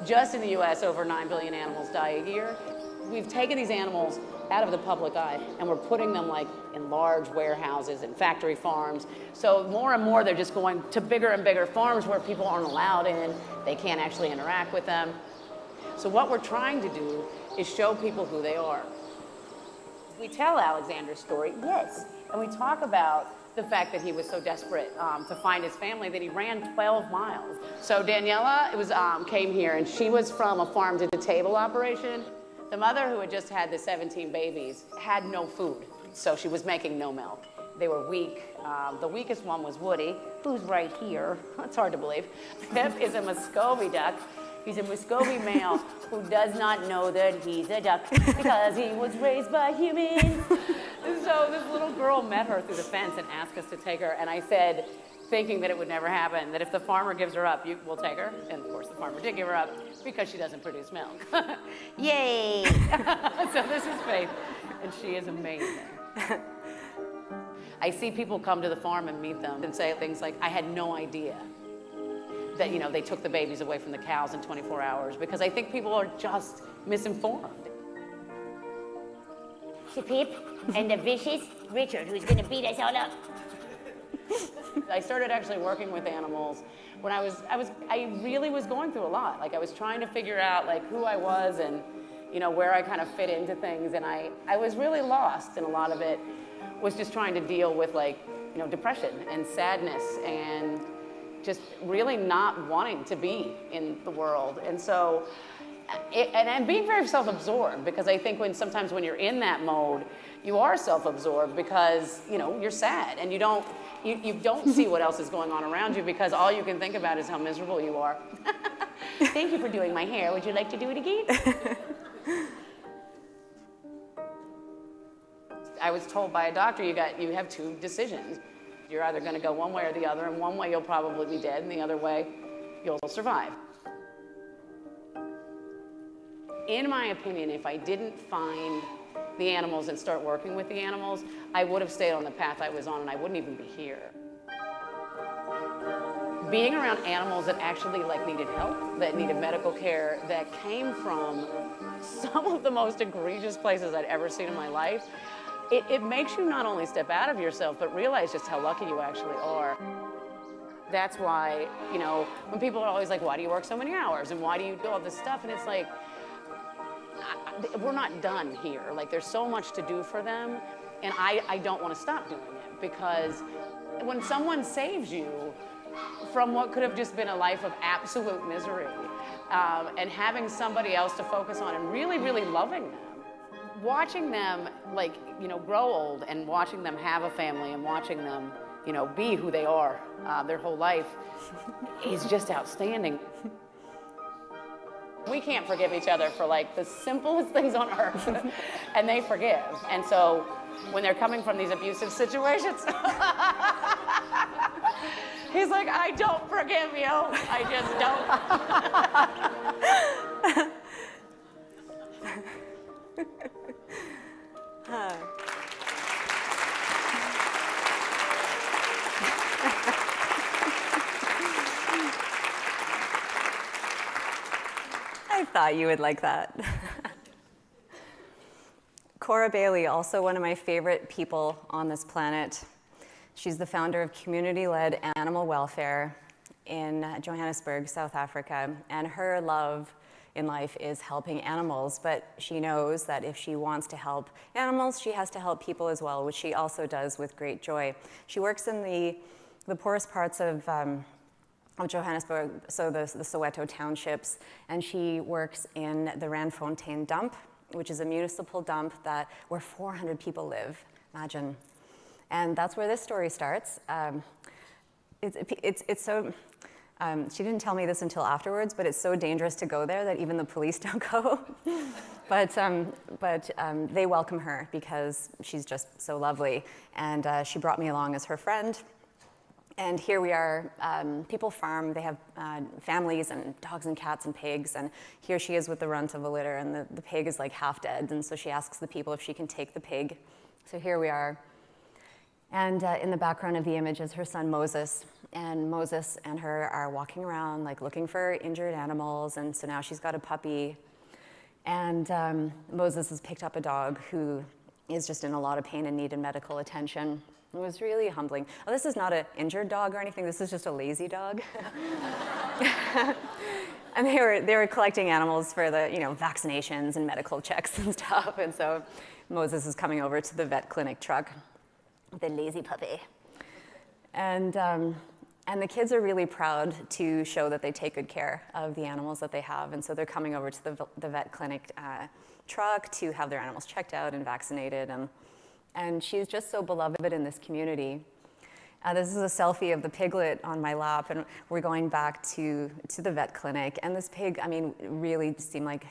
Just in the US, over 9 billion animals die a year. We've taken these animals out of the public eye and we're putting them like in large warehouses and factory farms. So more and more they're just going to bigger and bigger farms where people aren't allowed in, they can't actually interact with them. So what we're trying to do is show people who they are. We tell Alexander's story, yes, and we talk about the fact that he was so desperate to find his family that he ran 12 miles. So Daniela came here and she was from a farm-to-the-table operation. The mother, who had just had the 17 babies, had no food, so she was making no milk. They were weak. The weakest one was Woody, who's right here. It's hard to believe. Pip is a Muscovy duck. He's a Muscovy male who does not know that he's a duck because he was raised by humans. And so this little girl met her through the fence and asked us to take her, and I said, thinking that it would never happen, that if the farmer gives her up, we'll take her. And of course the farmer did give her up because she doesn't produce milk. Yay! So this is Faith, and she is amazing. I see people come to the farm and meet them and say things like, I had no idea that, you know, they took the babies away from the cows in 24 hours, because I think people are just misinformed. To Pip and the vicious Richard, who's gonna beat us all up. I started actually working with animals when I really was going through a lot. Like I was trying to figure out like who I was and, you know, where I kind of fit into things, and I was really lost, and a lot of it was just trying to deal with like, you know, depression and sadness and just really not wanting to be in the world. And so, and being very self-absorbed, because I think sometimes when you're in that mode, you are self-absorbed because, you know, you're sad and you don't see what else is going on around you, because all you can think about is how miserable you are. Thank you for doing my hair. Would you like to do it again? I was told by a doctor, you have two decisions. You're either going to go one way or the other, and one way you'll probably be dead, and the other way you'll survive. In my opinion, if I didn't find the animals and start working with the animals, I would have stayed on the path I was on, and I wouldn't even be here. Being around animals that actually like needed help, that needed medical care, that came from some of the most egregious places I'd ever seen in my life, it makes you not only step out of yourself, but realize just how lucky you actually are. That's why, you know, when people are always like, why do you work so many hours? And why do you do all this stuff? And it's like, we're not done here. Like, there's so much to do for them, and I don't want to stop doing it, because when someone saves you from what could have just been a life of absolute misery, and having somebody else to focus on and really, really loving them, watching them, like, you know, grow old, and watching them have a family, and watching them, you know, be who they are their whole life is just outstanding. We can't forgive each other for like the simplest things on earth, and they forgive. And so when they're coming from these abusive situations, he's like, I don't forgive you. I just don't. I thought you would like that. Cora Bailey, also one of my favorite people on this planet. She's the founder of community-led animal welfare in Johannesburg, South Africa, and her love in life is helping animals, but she knows that if she wants to help animals, she has to help people as well, which she also does with great joy. She works in the poorest parts of Johannesburg, so the Soweto townships, and she works in the Randfontein dump, which is a municipal dump where 400 people live, imagine. And that's where this story starts. It's so, she didn't tell me this until afterwards, but it's so dangerous to go there that even the police don't go. But they welcome her because she's just so lovely. And she brought me along as her friend. And here we are, people farm, they have families and dogs and cats and pigs, and here she is with the runt of a litter, and the pig is like half dead, and so she asks the people if she can take the pig So here we are. And in the background of the image is her son Moses. And Moses and her are walking around like looking for injured animals. And so now she's got a puppy. And Moses has picked up a dog who is just in a lot of pain and needed medical attention. It was really humbling. Oh, this is not an injured dog or anything. This is just a lazy dog. And they were collecting animals for the vaccinations and medical checks and stuff. And so Moses is coming over to the vet clinic truck with a lazy puppy. And the kids are really proud to show that they take good care of the animals that they have. And so they're coming over to the vet clinic truck to have their animals checked out and vaccinated. And she's just so beloved in this community. This is a selfie of the piglet on my lap, and we're going back to the vet clinic. And this pig, I mean, really seemed like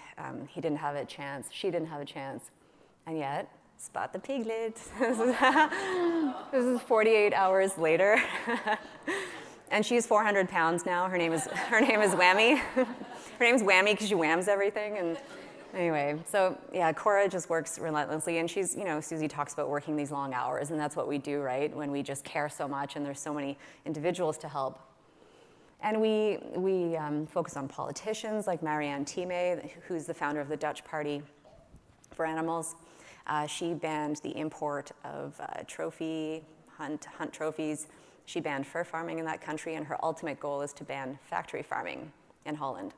he didn't have a chance. She didn't have a chance. And yet, spot the piglet. This is 48 hours later. And she's 400 pounds now. Her name is Whammy. Her name's Whammy because she whams everything. And anyway, so yeah, Cora just works relentlessly, and she's, Susie talks about working these long hours, and that's what we do, right? When we just care so much, and there's so many individuals to help. And we focus on politicians like Marianne Thieme, who's the founder of the Dutch Party for Animals. She banned the import of hunt trophies. She banned fur farming in that country, and her ultimate goal is to ban factory farming in Holland.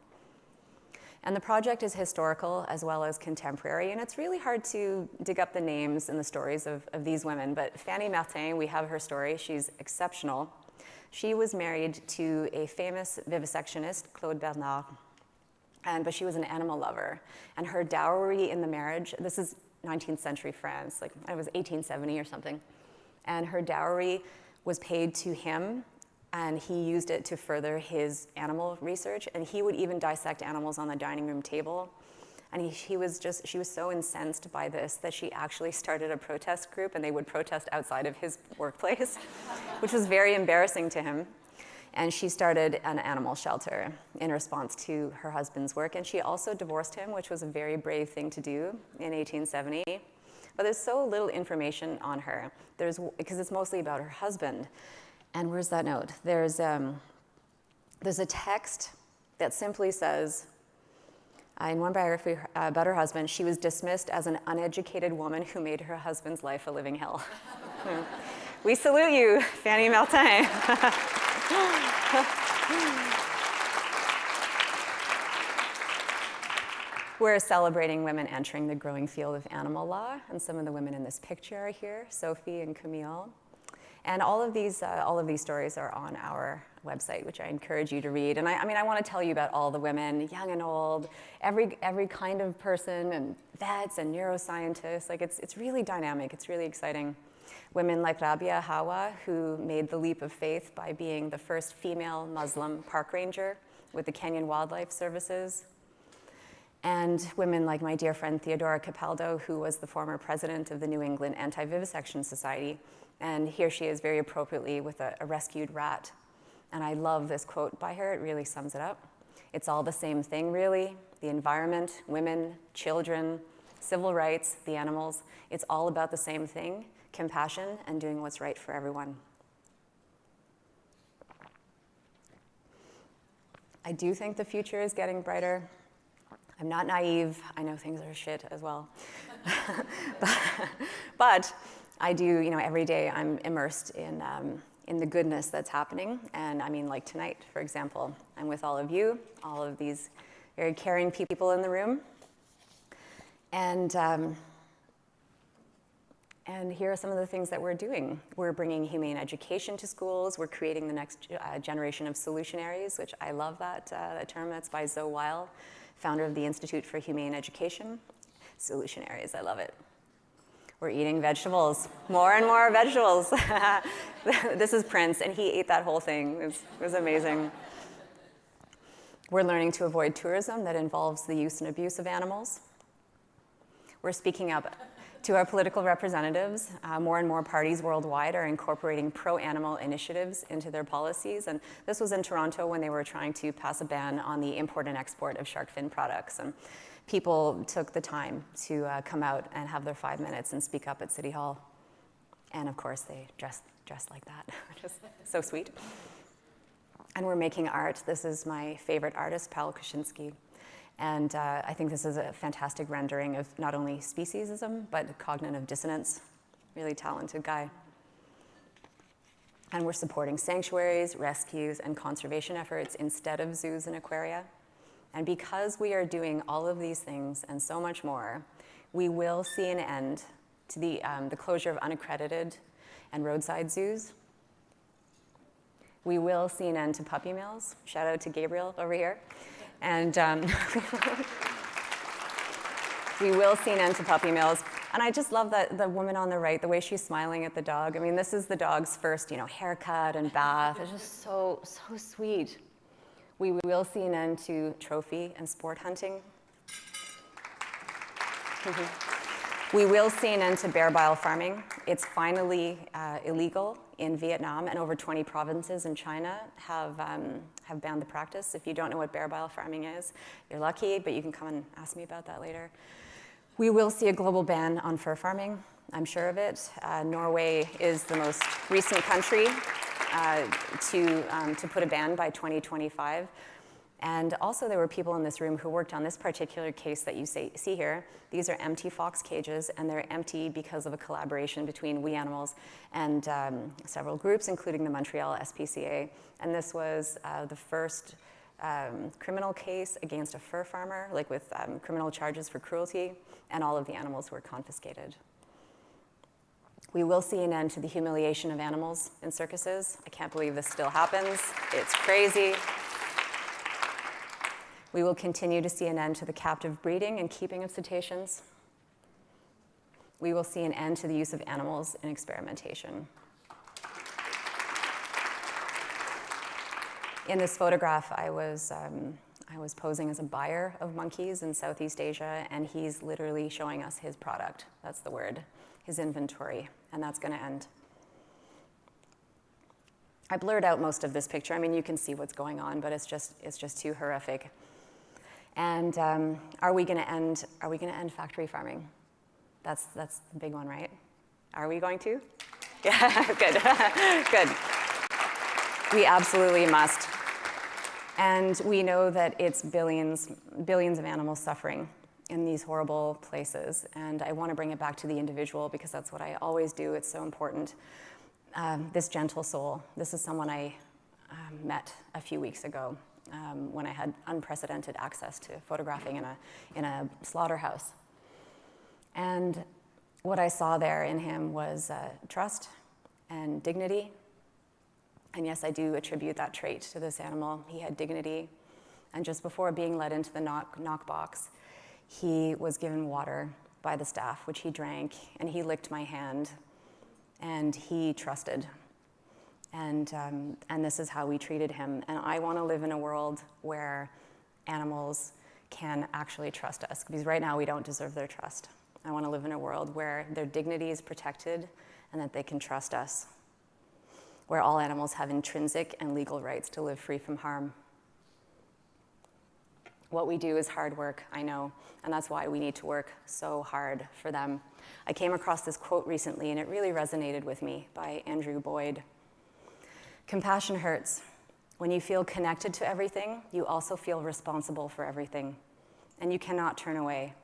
And the project is historical as well as contemporary, and it's really hard to dig up the names and the stories of these women, but Fanny Martin, we have her story. She's exceptional. She was married to a famous vivisectionist, Claude Bernard, but she was an animal lover. And her dowry in the marriage, this is 19th century France, like it was 1870 or something, and her dowry was paid to him, and he used it to further his animal research, and he would even dissect animals on the dining room table. And she was so incensed by this that she actually started a protest group, and they would protest outside of his workplace, which was very embarrassing to him. And she started an animal shelter in response to her husband's work, and she also divorced him, which was a very brave thing to do in 1870. But there's so little information on her, because it's mostly about her husband. And where's that note? There's a text that simply says, in one biography about her husband, she was dismissed as an uneducated woman who made her husband's life a living hell. We salute you, Fanny Martin. We're celebrating women entering the growing field of animal law, and some of the women in this picture are here, Sophie and Camille. And all of these stories are on our website, which I encourage you to read. And I want to tell you about all the women, young and old, every kind of person, and vets and neuroscientists. Like it's really dynamic. It's really exciting. Women like Rabia Hawa, who made the leap of faith by being the first female Muslim park ranger with the Kenyan Wildlife Services. And women like my dear friend Theodora Capaldo, who was the former president of the New England Anti-Vivisection Society. And here she is very appropriately with a rescued rat. And I love this quote by her. It really sums it up. It's all the same thing, really. The environment, women, children, civil rights, the animals. It's all about the same thing, compassion and doing what's right for everyone. I do think the future is getting brighter. I'm not naive. I know things are shit as well. But I do, every day I'm immersed in the goodness that's happening. And I mean, like tonight, for example, I'm with all of you, all of these very caring people in the room. And here are some of the things that we're doing. We're bringing humane education to schools. We're creating the next generation of solutionaries, which I love that term. That's by Zoe Weil, founder of the Institute for Humane Education. Solutionaries, I love it. We're eating vegetables, more and more vegetables. This is Prince, and he ate that whole thing. It was amazing. We're learning to avoid tourism that involves the use and abuse of animals. We're speaking up to our political representatives. More and more parties worldwide are incorporating pro-animal initiatives into their policies. And this was in Toronto when they were trying to pass a ban on the import and export of shark fin products. And people took the time to come out and have their 5 minutes and speak up at City Hall. And of course, they dress like that, which is so sweet. And we're making art. This is my favorite artist, Paulo Christians. And I think this is a fantastic rendering of not only speciesism, but cognitive dissonance. Really talented guy. And we're supporting sanctuaries, rescues, and conservation efforts instead of zoos and aquaria. And because we are doing all of these things and so much more, we will see an end to the closure of unaccredited and roadside zoos. We will see an end to puppy mills. Shout out to Gabriel over here. And we will see an end to puppy mills. And I just love that the woman on the right, the way she's smiling at the dog. I mean, this is the dog's first, haircut and bath. It's just so sweet. We will see an end to trophy and sport hunting. We will see an end to bear bile farming. It's finally illegal in Vietnam, and over 20 provinces in China have banned the practice. If you don't know what bear bile farming is, you're lucky, but you can come and ask me about that later. We will see a global ban on fur farming. I'm sure of it. Norway is the most recent country to put a ban by 2025. And also there were people in this room who worked on this particular case that you see here. These are empty fox cages, and they're empty because of a collaboration between We Animals and several groups, including the Montreal SPCA. And this was the first criminal case against a fur farmer, like with criminal charges for cruelty, and all of the animals were confiscated. We will see an end to the humiliation of animals in circuses. I can't believe this still happens. It's crazy. We will continue to see an end to the captive breeding and keeping of cetaceans. We will see an end to the use of animals in experimentation. In this photograph, I was posing as a buyer of monkeys in Southeast Asia, and he's literally showing us his product. That's the word, his inventory, and that's going to end. I blurred out most of this picture. I mean, you can see what's going on, but it's just too horrific. And are we going to end factory farming? That's the big one, right? Are we going to? Yeah, good, good. We absolutely must. And we know that it's billions of animals suffering in these horrible places. And I want to bring it back to the individual because that's what I always do. It's so important. This gentle soul. This is someone I met a few weeks ago. When I had unprecedented access to photographing in a slaughterhouse. And what I saw there in him was trust and dignity. And yes, I do attribute that trait to this animal. He had dignity. And just before being led into the knock box, he was given water by the staff, which he drank, and he licked my hand, and he trusted. And this is how we treated him. And I want to live in a world where animals can actually trust us, because right now we don't deserve their trust. I want to live in a world where their dignity is protected and that they can trust us, where all animals have intrinsic and legal rights to live free from harm. What we do is hard work, I know, and that's why we need to work so hard for them. I came across this quote recently, and it really resonated with me, by Andrew Boyd. Compassion hurts. When you feel connected to everything, you also feel responsible for everything, and you cannot turn away.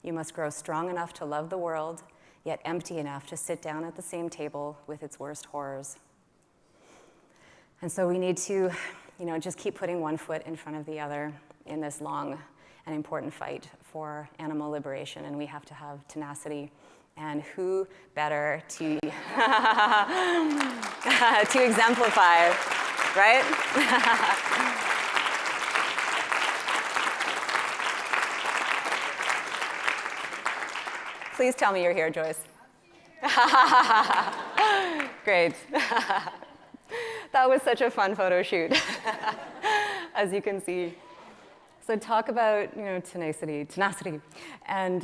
You must grow strong enough to love the world, yet empty enough to sit down at the same table with its worst horrors. And so we need to, just keep putting one foot in front of the other in this long and important fight for animal liberation, and we have to have tenacity. And who better to to exemplify, right? Please tell me you're here, Joyce. Great. That was such a fun photo shoot, as you can see. So talk about tenacity, and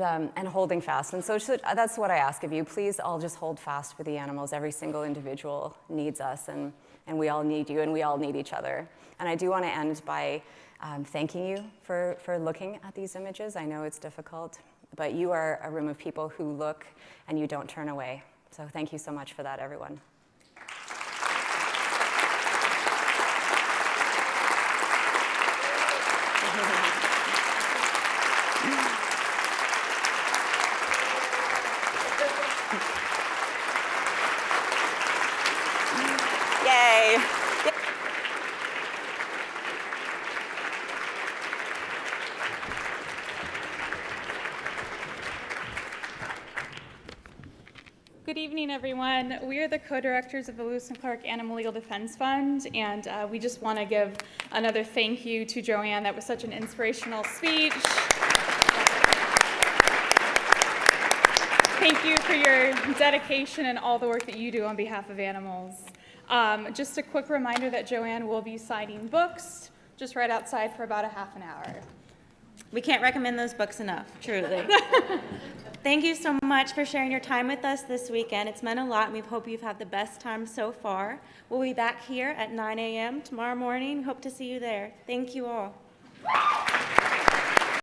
holding fast. And so that's what I ask of you. Please all just hold fast for the animals. Every single individual needs us, and we all need you, and we all need each other. And I do want to end by thanking you for looking at these images. I know it's difficult, but you are a room of people who look and you don't turn away So thank you so much for that, everyone. Yay! Good evening, everyone. We are the co-directors of the Lewis and Clark Animal Legal Defense Fund, and we just want to give another thank you to Joanne. That was such an inspirational speech. Thank you for your dedication and all the work that you do on behalf of animals. Just a quick reminder that Joanne will be signing books just right outside for about a half an hour. We can't recommend those books enough, truly. Thank you so much for sharing your time with us this weekend. It's meant a lot, and we hope you've had the best time so far. We'll be back here at 9 a.m. tomorrow morning. Hope to see you there. Thank you all.